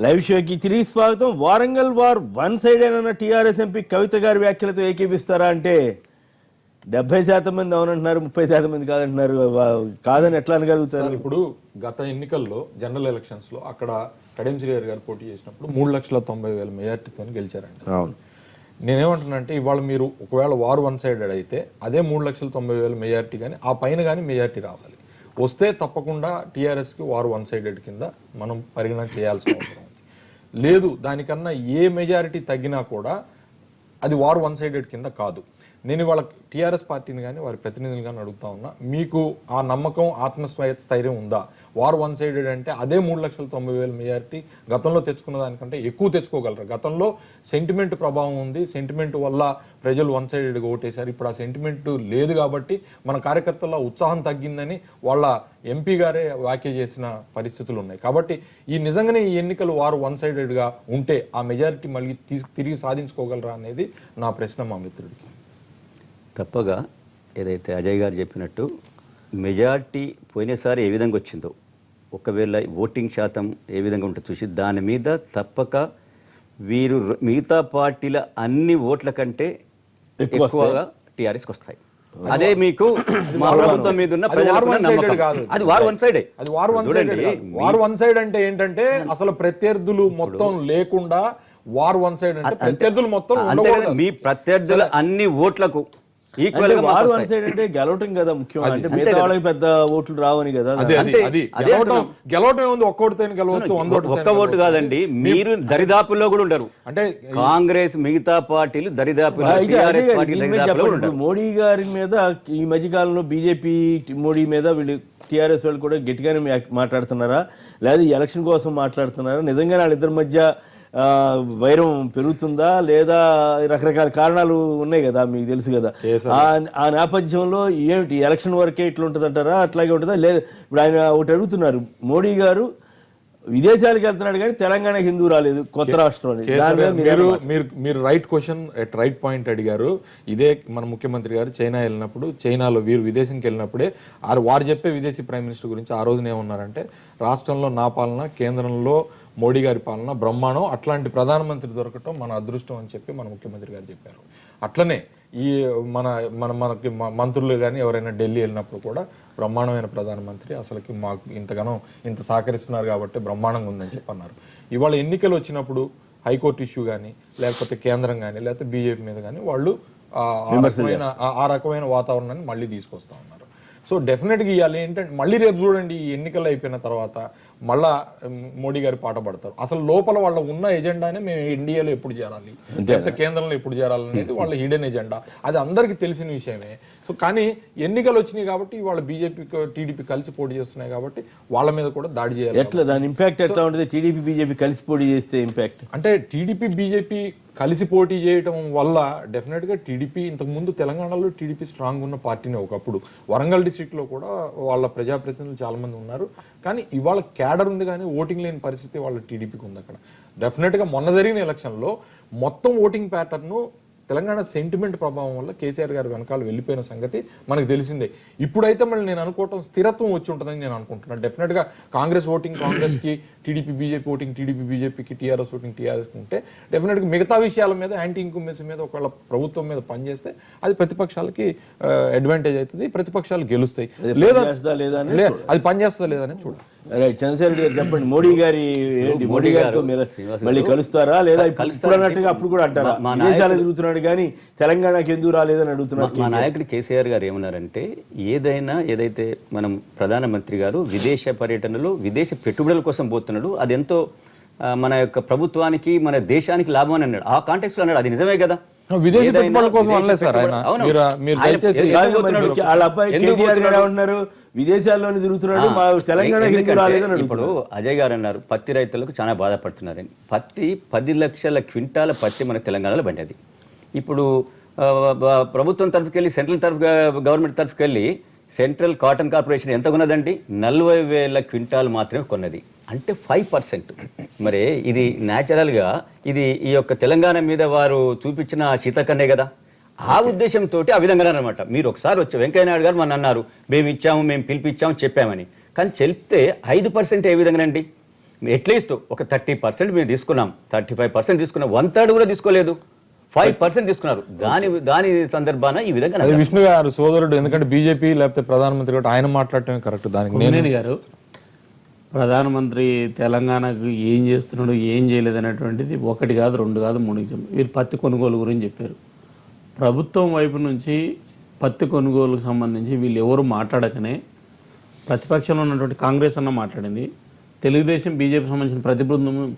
Live షోకి తిరిగి స్వాగతం. వారంగల్ వార్ వన్ సైడ్ అన్న టీఆర్ఎస్ ఎంపీ కవిత గారి వ్యాఖ్యలతో ఏకీపిస్తారా అంటే 70% మంది అవునంటున్నారు, 30% మంది కాదంటున్నారు. కాదని ఎట్లా అనగలుగుతారు? ఇప్పుడు గత ఎన్నికల్లో జనరల్ ఎలక్షన్స్ లో అక్కడ కడియం శ్రీహరి గారు పోటీ చేసినప్పుడు 3,90,000 మెజార్టీతో గెలిచారండి. అవును. నేనేమంటున్నానంటే ఇవాళ మీరు ఒకవేళ వార్ వన్ సైడెడ్ అయితే అదే 3,90,000 మెజార్టీ కానీ ఆ పైన కానీ మెజార్టీ రావాలి. వస్తే తప్పకుండా టీఆర్ఎస్కి వార్ వన్ సైడెడ్ కింద మనం పరిగణన చేయాల్సిన అవసరం ఉంది. లేదు దానికన్నా ఏ మెజారిటీ తగ్గినా కూడా అది వార్ వన్ సైడెడ్ కింద కాదు. నేను ఇవాళ టీఆర్ఎస్ పార్టీని కానీ వారి ప్రతినిధులు కానీ అడుగుతా ఉన్నా, మీకు ఆ నమ్మకం ఆత్మస్థైర్యం ఉందా? వార్ వన్ సైడెడ్ అంటే అదే 3,90,000 మెజారిటీ గతంలో తెచ్చుకున్న దానికంటే ఎక్కువ తెచ్చుకోగలరు. గతంలో సెంటిమెంట్ ప్రభావం ఉంది, సెంటిమెంట్ వల్ల ప్రజలు వన్ సైడెడ్గా ఓటేశారు. ఇప్పుడు ఆ సెంటిమెంట్ లేదు కాబట్టి మన కార్యకర్తల ఉత్సాహం తగ్గిందని వాళ్ళ ఎంపీ గారే వ్యాఖ్య చేసిన పరిస్థితులు ఉన్నాయి. కాబట్టి నిజంగానే ఈ ఎన్నికలు వారు వన్ సైడెడ్గా ఉంటే ఆ మెజారిటీ మళ్ళీ తిరిగి సాధించుకోగలరా అనేది నా ప్రశ్న మా మిత్రుడికి. తప్పగా ఏదైతే అజయ్ గారు చెప్పినట్టు మెజార్టీ పోయినసారి ఏ విధంగా వచ్చిందో, ఒకవేళ ఓటింగ్ శాతం ఏ విధంగా ఉంటుందో చూసి దాని మీద తప్పక వీరు మిగతా పార్టీల అన్ని ఓట్ల కంటే ఎక్కువగా టీఆర్ఎస్కి వస్తాయి. అదే మీకు మా ప్రభుత్వం మీద ఉన్న అది వార్ వన్ సైడ్. అది వార్ వన్ సైడ్ అంటే ఏంటంటే అసలు ప్రత్యర్థులు మొత్తం లేకుండా వార్ వన్ సైడ్ అంటే ప్రత్యర్థులు మొత్తం మీ ప్రత్యర్థుల అన్ని ఓట్లకు వార్ వన్ సైడ్ అంటే గెలవటం కదా ముఖ్యం. అంటే మిగతా వాళ్ళకి పెద్ద ఓట్లు రావని కదా. గెలవటం ఉంది, ఒక్కోటితో గెలవచ్చు, ఒక్క ఓటు కాదండి. మీరు దరిదాపుల్లో కూడా ఉండరు. అంటే కాంగ్రెస్ మిగతా పార్టీలు దరిదాపుల్లో. మోడీ గారి మీద ఈ మధ్యకాలంలో బీజేపీ మోడీ మీద వీళ్ళు టీఆర్ఎస్ వాళ్ళు కూడా గట్టిగానే మాట్లాడుతున్నారా, లేదా ఎలక్షన్ కోసం మాట్లాడుతున్నారా? నిజంగా వాళ్ళిద్దరి మధ్య వైరం పెరుగుతుందా లేదా? రకరకాల కారణాలు ఉన్నాయి కదా, మీకు తెలుసు కదా. ఆ నేపథ్యంలో ఏమిటి ఎలక్షన్ వరకే ఇట్లా ఉంటుంది అంటారా, అట్లాగే ఉంటుందా? లేదు ఇప్పుడు ఆయన ఒకటి అడుగుతున్నారు, మోడీ గారు విదేశాలకు వెళ్తున్నాడు కానీ తెలంగాణ హిందూ రాలేదు, కొత్త రాష్ట్రం. మీరు right question at right point అడిగారు. ఇదే మన ముఖ్యమంత్రి గారు చైనా వెళ్ళినప్పుడు, చైనాలో వీరు విదేశంకి వెళ్ళినప్పుడే వారు చెప్పే విదేశీ ప్రైమ్ మినిస్టర్ గురించి ఆ రోజున ఏమన్నారంటే, రాష్ట్రంలో నా పాలన, కేంద్రంలో మోడీ గారి పాలన బ్రహ్మాండం, అట్లాంటి ప్రధానమంత్రి దొరకటం మన అదృష్టం అని చెప్పి మన ముఖ్యమంత్రి గారు చెప్పారు. అట్లనే ఈ మనకి మంత్రులు కానీ ఎవరైనా ఢిల్లీ వెళ్ళినప్పుడు కూడా బ్రహ్మాండమైన ప్రధానమంత్రి, అసలుకి మాకు ఇంత సహకరిస్తున్నారు కాబట్టి బ్రహ్మాండంగా ఉందని చెప్పి అన్నారు. ఇవాళ ఎన్నికలు వచ్చినప్పుడు హైకోర్టు ఇష్యూ కానీ, లేకపోతే కేంద్రం కానీ, లేకపోతే బీజేపీ మీద కానీ వాళ్ళు ఆ రకమైన వాతావరణాన్ని మళ్ళీ తీసుకొస్తా ఉన్నారు. సో డెఫినెట్గా ఇవ్వాలి. ఏంటంటే మళ్ళీ రేపు చూడండి, ఈ ఎన్నికలు అయిపోయిన తర్వాత మళ్ళా మోడీ గారి పాట పడతారు. అసలు లోపల వాళ్ళ ఉన్న ఎజెండానే మేము ఎన్డీఏలో ఎప్పుడు చేరాలి, లేకపోతే కేంద్రంలో ఎప్పుడు చేరాలి అనేది వాళ్ళ హిడెన్ ఎజెండా. అది అందరికీ తెలిసిన విషయమే. సో కానీ ఎన్నికలు వచ్చినాయి కాబట్టి వాళ్ళ బీజేపీ టీడీపీ కలిసి పోటీ చేస్తున్నాయి కాబట్టి వాళ్ళ మీద కూడా దాడి చేయాలి. ఎట్లా దాని ఇంపాక్ట్ ఎట్లా ఉంటుంది? టీడీపీ బీజేపీ కలిసి పోటీ చేస్తే ఇంపాక్ట్ అంటే టీడీపీ బీజేపీ కలిసి పోటీ చేయడం వల్ల డెఫినెట్గా టీడీపీ ఇంతకుముందు తెలంగాణలో టీడీపీ స్ట్రాంగ్ ఉన్న పార్టీనే ఒకప్పుడు. వరంగల్ డిస్ట్రిక్ట్లో కూడా వాళ్ళ ప్రజాప్రతినిధులు చాలా మంది ఉన్నారు. కానీ ఇవాళ క్యాడర్ ఉంది కానీ ఓటింగ్ లేని పరిస్థితి వాళ్ళ టీడీపీకి ఉంది అక్కడ. డెఫినెట్గా మొన్న జరిగిన ఎలక్షన్లో మొత్తం ఓటింగ్ ప్యాటర్ను తెలంగాణ సెంటిమెంట్ ప్రభావం వల్ల కేసీఆర్ గారు వెనకాల వెళ్ళిపోయిన సంగతి మనకు తెలిసిందే. ఇప్పుడైతే మళ్ళీ నేను అనుకోవటం స్థిరత్వం వచ్చి ఉంటుందని నేను అనుకుంటున్నాను. డెఫినెట్గా కాంగ్రెస్ ఓటింగ్ కాంగ్రెస్కి, టీడీపీ బీజేపీ ఓటింగ్ టీడీపీ బీజేపీకి, టీఆర్ఎస్ ఓటింగ్ టీఆర్ఎస్కి ఉంటే డెఫినెట్గా మిగతా విషయాల మీద, యాంటీ ఇన్కంబెన్సీ మీద ఒకవేళ ప్రభుత్వం మీద పనిచేస్తే అది ప్రతిపక్షాలకి అడ్వాంటేజ్ అవుతుంది, ప్రతిపక్షాలు గెలుస్తాయి. లేదా అది పనిచేస్తుందా లేదని చూడాలి. రైట్. చంద్రశేఖర్ గారు చెప్పండి, మోడీ గారితో మళ్ళీ కలుస్తారా లేదా? ఇప్పుడు అన్నట్టుగా అప్పుడు కూడా అంటారా విదేశాలు తిరుగుతున్నాడు కానీ తెలంగాణకి ఎందుకు రాలేదని అడుగుతున్నారు. మా నాయకుడు కేసీఆర్ గారు ఏమన్నారంటే, ఏదైతే మనం ప్రధానమంత్రి గారు విదేశ పర్యటనలో విదేశ పెట్టుబడుల కోసం పోతున్నాడు, అది ఎంతో మన యొక్క ప్రభుత్వానికి, మన దేశానికి లాభం అని అన్నాడు. ఆ కాంటెక్స్ట్ లో అన్నాడు. అది నిజమే కదా. విదేశీ పెట్టుబడుల కోసం అనలేదు సార్ ఆయన. వాళ్ళ అబ్బాయి కేటీఆర్ గారు ఏమంటున్నారు, విదేశాల్లోనే తిరుగుతున్నాడు, మా తెలంగాణ రాలేదని. ఇప్పుడు అజయ్ గారు అన్నారు పత్తి రైతులకు చాలా బాధపడుతున్నారని. పత్తి 10 లక్షల క్వింటాల పత్తి మన తెలంగాణలో పండేది. ఇప్పుడు ప్రభుత్వం తరఫుకెళ్ళి, సెంట్రల్ గవర్నమెంట్ తరఫుకెళ్ళి సెంట్రల్ కాటన్ కార్పొరేషన్ ఎంత కొన్నదండి? 40,000 క్వింటాలు మాత్రమే కొన్నది. అంటే 5%. మరి ఇది న్యాచురల్గా ఇది ఈ యొక్క తెలంగాణ మీద వారు చూపించిన శీతకన్నే కదా. ఆ ఉద్దేశంతో ఆ విధంగా అనమాట. మీరు ఒకసారి వచ్చి వెంకయ్యనాయుడు గారు మన అన్నారు, మేము పిలిపించాము చెప్పామని. కానీ చెప్తే 5% ఏ విధంగానండి? అట్లీస్ట్ ఒక 30% మేము తీసుకున్నాం, 35% తీసుకున్నాం, 1/3 కూడా తీసుకోలేదు, 5% తీసుకున్నారు. దాని సందర్భాన ఈ విధంగా అది విష్ణు గారు సోదరుడు, ఎందుకంటే బీజేపీ లేకపోతే ప్రధానమంత్రి కాబట్టి ఆయన మాట్లాడటమే కరెక్ట్. దానికి కొమ్మినేని గారు ప్రధానమంత్రి తెలంగాణకు ఏం చేస్తున్నాడు ఏం చేయలేదు అనేటువంటిది 1 కాదు 2 కాదు 3 ఎగ్జాంపుల్. వీరు పత్తి కొనుగోలు గురించి చెప్పారు. ప్రభుత్వం వైపు నుంచి పత్తి కొనుగోలుకు సంబంధించి వీళ్ళు ఎవరు మాట్లాడకనే ప్రతిపక్షంలో ఉన్నటువంటి కాంగ్రెస్ అన్న మాట్లాడింది. తెలుగుదేశం బీజేపీ సంబంధించిన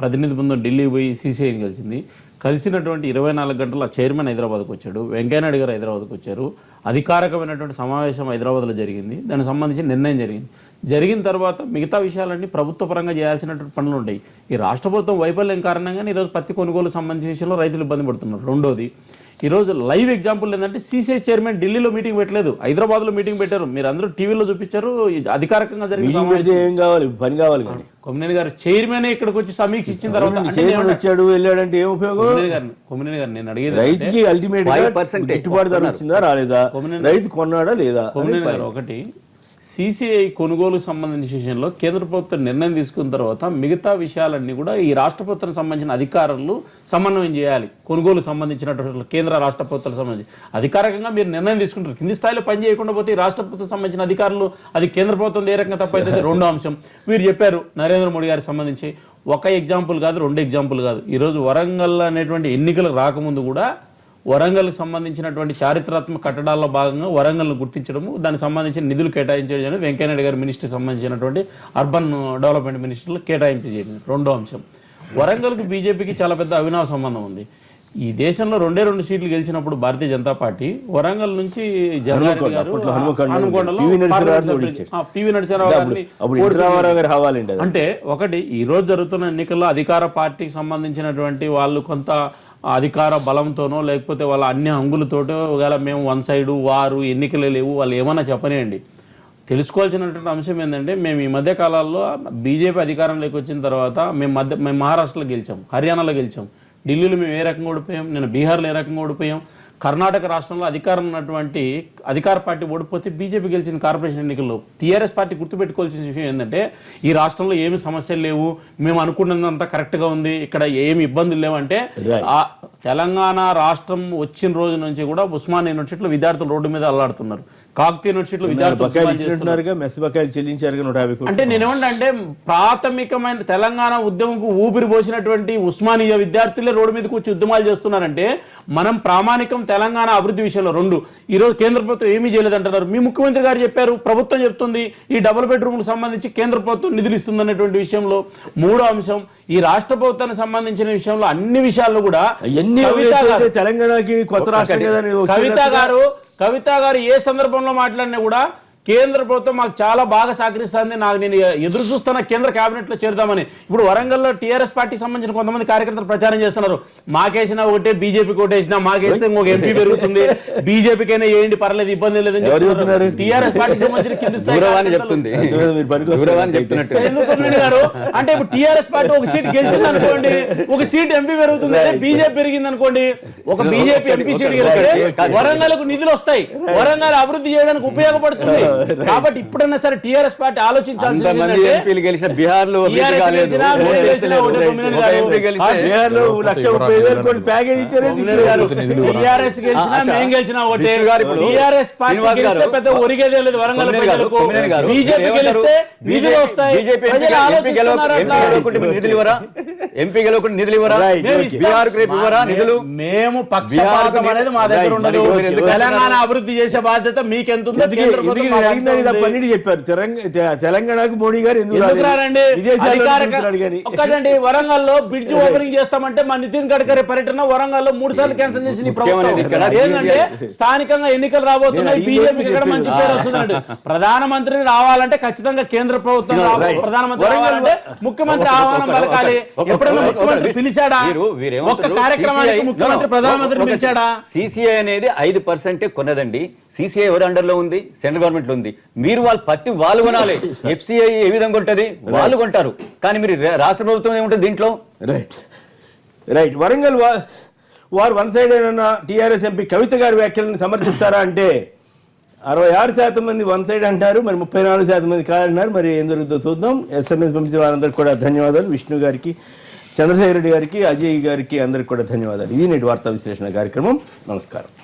ప్రతినిధి బృందం ఢిల్లీ పోయి సీసీఐని కలిసింది. కలిసినటువంటి 24 గంటల చైర్మన్ హైదరాబాద్కు వచ్చాడు, వెంకయ్యనాయుడు గారు హైదరాబాద్కు వచ్చారు. అధికారికమైనటువంటి సమావేశం హైదరాబాద్లో జరిగింది. దానికి సంబంధించి నిర్ణయం జరిగిన తర్వాత మిగతా విషయాలన్నీ ప్రభుత్వ పరంగా చేయాల్సినటువంటి పనులు ఉంటాయి. ఈ రాష్ట్ర ప్రభుత్వం వైఫల్యం కారణంగానే ఈరోజు పత్తి కొనుగోలు సంబంధించిన విషయంలో రైతులు ఇబ్బంది పడుతున్నారు. రెండోది, ఈరోజు లైవ్ ఎగ్జాంపుల్ ఏంటంటే సీసీఐ చైర్మన్ ఢిల్లీలో మీటింగ్ పెట్టలేదు, హైదరాబాద్లో మీటింగ్ పెట్టారు. మీరు అందరూ టీవీలో చూపించారు. అధికారికంగా జరిగిన ఏం కావాలి, పని కావాలి. కానీ కొమ్మినేని గారు చైర్మన్ ఇక్కడికి వచ్చి సమీక్ష ఇచ్చిన తర్వాత వచ్చాడు వెళ్ళాడంటే ఏం ఉపయోగం? కొమ్మినేని గారు నేను అడిగేది రైతుకి అల్టిమేట్ గిట్టుబాటు ధర వచ్చిందా రాలేదా, రైతు కొన్నాడా లేదా? కొమ్మినేని గారు ఒకటి, సీసీఐ కొనుగోలుకు సంబంధించిన విషయంలో కేంద్ర ప్రభుత్వం నిర్ణయం తీసుకున్న తర్వాత మిగతా విషయాలన్నీ కూడా ఈ రాష్ట్ర ప్రభుత్వానికి సంబంధించిన అధికారులు సమన్వయం చేయాలి. కొనుగోలు సంబంధించినటువంటి కేంద్ర రాష్ట్ర ప్రభుత్వాలకు సంబంధించి అధికారికంగా మీరు నిర్ణయం తీసుకుంటారు. కింది స్థాయిలో పని చేయకుండా పోతే ఈ రాష్ట్ర ప్రభుత్వం సంబంధించిన అధికారులు అది కేంద్ర ప్రభుత్వం ఏ రకంగా తప్పైతే రెండో అంశం మీరు చెప్పారు నరేంద్ర మోడీ గారికి సంబంధించి. 1 ఎగ్జాంపుల్ కాదు 2 ఎగ్జాంపుల్ కాదు. ఈరోజు వరంగల్ అనేటువంటి ఎన్నికలకు రాకముందు కూడా వరంగల్కి సంబంధించినటువంటి చారిత్రాత్మక కట్టడాల్లో భాగంగా వరంగల్ను గుర్తించడము, దానికి సంబంధించిన నిధులు కేటాయించడం వెంకయ్యనాయుడు గారి మినిస్ట్రీ సంబంధించినటువంటి అర్బన్ డెవలప్మెంట్ మినిస్టర్లు కేటాయింపు చేయడం. రెండో అంశం, వరంగల్కి బీజేపీకి చాలా పెద్ద అవినావ సంబంధం ఉంది. ఈ దేశంలో 2 సీట్లు గెలిచినప్పుడు భారతీయ జనతా పార్టీ వరంగల్ నుంచి జగన్ గారు పివి నరసింహారావు గారిని అంటే ఒకటి ఈ రోజు జరుగుతున్న ఎన్నికల్లో అధికార పార్టీకి సంబంధించినటువంటి వాళ్ళు కొంత అధికార బలంతోనో లేకపోతే వాళ్ళ అన్ని హంగులతోటో ఒకవేళ మేము వన్ సైడు వారు ఎన్నికలే లేవు వాళ్ళు ఏమన్నా చెప్పనియండి. తెలుసుకోవాల్సినటువంటి అంశం ఏంటంటే మేము ఈ మధ్య కాలాల్లో బీజేపీ అధికారంలోకి వచ్చిన తర్వాత మేము మహారాష్ట్రలో గెలిచాం, హర్యానాలో గెలిచాం, ఢిల్లీలో మేము ఏ రకంగా ఓడిపోయాం, నేను బీహార్లో ఏ రకంగా ఓడిపోయాం, కర్ణాటక రాష్ట్రంలో అధికారం ఉన్నటువంటి అధికార పార్టీ ఓడిపోతే బీజేపీ గెలిచిన కార్పొరేషన్ ఎన్నికల్లో. టీఆర్ఎస్ పార్టీ గుర్తుపెట్టుకోవాల్సిన విషయం ఏంటంటే ఈ రాష్ట్రంలో ఏమి సమస్యలు లేవు, మేము అనుకున్నదంతా కరెక్ట్గా ఉంది, ఇక్కడ ఏమి ఇబ్బందులు లేవు అంటే తెలంగాణ రాష్ట్రం వచ్చిన రోజు నుంచి కూడా ఉస్మానియా యూనివర్సిటీలో విద్యార్థులు రోడ్డు మీద అల్లాడుతున్నారు. కాకతీయ యూనివర్సిటీలో విద్యార్థులు అంటే నేనేమంటే ప్రాథమికమైన తెలంగాణ ఉద్యమంకు ఊపిరి పోసినటువంటి ఉస్మానియా విద్యార్థులే రోడ్డు మీదకి వచ్చి ఉద్యమాలు చేస్తున్నారంటే మనం ప్రామాణికం తెలంగాణ అభివృద్ధి విషయంలో. రెండు, ఈరోజు కేంద్ర ప్రభుత్వం ఏమీ చేయలేదంటున్నారు. మీ ముఖ్యమంత్రి గారు చెప్పారు, ప్రభుత్వం చెప్తుంది ఈ డబుల్ బెడ్రూమ్లకు సంబంధించి కేంద్ర ప్రభుత్వం నిధులు ఇస్తుందనేటువంటి విషయంలో. మూడో అంశం, ఈ రాష్ట్ర ప్రభుత్వానికి సంబంధించిన విషయంలో అన్ని విషయాల్లో కూడా కవిత గారు ఏ సందర్భంలో మాట్లాడినా కూడా కేంద్ర ప్రభుత్వం మాకు చాలా బాగా సహకరిస్తుంది, నేను ఎదురు చూస్తున్న కేంద్ర కేబినెట్ లో చేరుదామని. ఇప్పుడు వరంగల్లో టీఆర్ఎస్ పార్టీకి సంబంధించిన కొంతమంది కార్యకర్తలు ప్రచారం చేస్తున్నారు, మాకేసినా ఒకటే బీజేపీకి ఒకటేసినా మాకేస్తే ఇంకొక ఎంపీ పెరుగుతుంది, బీజేపీకైనా ఏంటి పర్లేదు ఇబ్బంది లేదని టీఆర్ఎస్ పార్టీకి సంబంధించిన కింది స్థాయి గారు. అంటే ఇప్పుడు టీఆర్ఎస్ పార్టీ ఒక సీట్ గెలిచింది అనుకోండి, ఒక సీట్ ఎంపీ పెరుగుతుంది, బీజేపీ పెరిగింది అనుకోండి, ఒక బీజేపీ ఎంపీ సీట్ గెలిస్తే వరంగల్ కు నిధులు వస్తాయి, వరంగల్ అభివృద్ధి చేయడానికి ఉపయోగపడుతుంది. కాబట్టి ఇప్పుడన్నా సరే టీఆర్ఎస్ పార్టీ ఆలోచించాల్సింది ఒరిగేదే లేదు వరంగల్ ప్రజలకు. బీజేపీ గెలిస్తే నిధులు వస్తాయి, మేము పక్షపాతం అనేది మా దగ్గర ఉండదు. తెలంగాణ అభివృద్ధి చేసే బాధ్యత మీకెంతుందో కేంద్ర ప్రభుత్వం చెప్పారు. తెలంగాణకు మోడీ గారు ఒక్కటండి, వరంగల్ లో బ్రిడ్జ్ ఓపెనింగ్ చేస్తామంటే మా నితిన్ గడ్కరీ పర్యటన వరంగల్ లో 3 సార్లు క్యాన్సిల్ చేసింది ప్రభుత్వం. ఏంటంటే స్థానికంగా ఎన్నికలు రాబోతున్నాయి, బీజేపీకి ఇక్కడ మంచి పేరు వస్తుందండి. ప్రధానమంత్రి రావాలంటే ఖచ్చితంగా కేంద్ర ప్రభుత్వం ప్రధానమంత్రి రావాలంటే ముఖ్యమంత్రి ఆహ్వానం పలకాలి. ఎప్పుడైనా ముఖ్యమంత్రి పిలిచాడా? ఒక్క కార్యక్రమానికి ముఖ్యమంత్రి ప్రధానమంత్రిని పిలిచాడా? సిసిఐ అనేది 5% కొన్నదండి. సిసిఐ ఎవరి అండర్ లో ఉంది? సెంట్రల్ గవర్నమెంట్ లో ఉంది. మీరు వాళ్ళ పత్తి వాళ్ళు కొనాలి. ఎఫ్సిఐ ఏ విధంగా ఉంటది? వాళ్ళు కొంటారు. కానీ మీరు రాష్ట్ర ప్రభుత్వం ఏముంటుంది దీంట్లో? రైట్. వరంగల్ వారు వన్ సైడ్ అయిన టీఆర్ఎస్ ఎంపీ కవిత గారి వ్యాఖ్యలను సమర్థిస్తారా అంటే 66% మంది వన్ సైడ్ అంటారు, మరి 34% మంది కాదన్నారు. మరి ఏం జరుగుతుందో చూద్దాం. SMS పంపించిన వారందరికీ కూడా ధన్యవాదాలు. విష్ణు గారికి, చంద్రశేఖర్ రెడ్డి గారికి, అజయ్ గారికి అందరికి కూడా ధన్యవాదాలు. ఇది నేటి వార్తా విశ్లేషణ కార్యక్రమం. నమస్కారం.